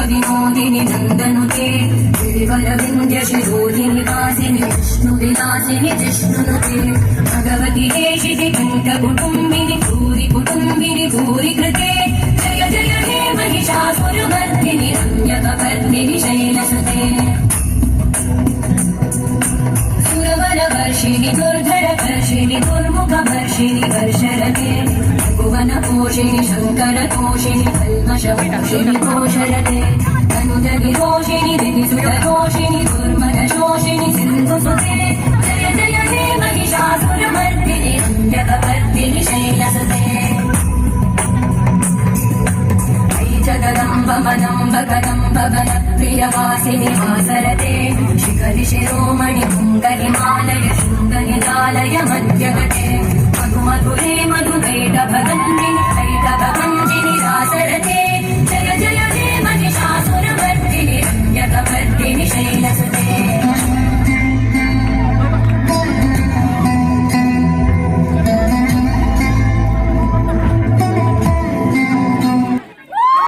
विनोदिनि नन्दनुते गिरिवरविन्द्य शिरोधिनि वासिनि विष्णुविलासिनि जिष्णुनुते भगवति देशिति कण्ठकुटुम्बिनि भूरि कुटुम्बिनि भूरि कृते जय जय हे महिषासुरमर्दिनि रम्यकपर्दिनि शैलसुते सुरवरवर्षिणि दुर्धरवर्षिणि दुर्मुखवर्षिणि वर्षरते भुवनपोषिणि शङ्करतोषिणि कल्मषपोषिणि कोशरते तनुजगिरोषिणि दिविसुरतोषिणि दुर्मदशोषिणि सिन्धुसुते जय जय हे महिषासुरमर्दिनि रम्यकपर्दिनि शैलसुते जगदम्ब मदम्ब कदम्ब वनप्रियवासिनि वासरते शिखरि शिरोमणि पुङ्गलिमालय शृङ्गनिदालय मध्यगते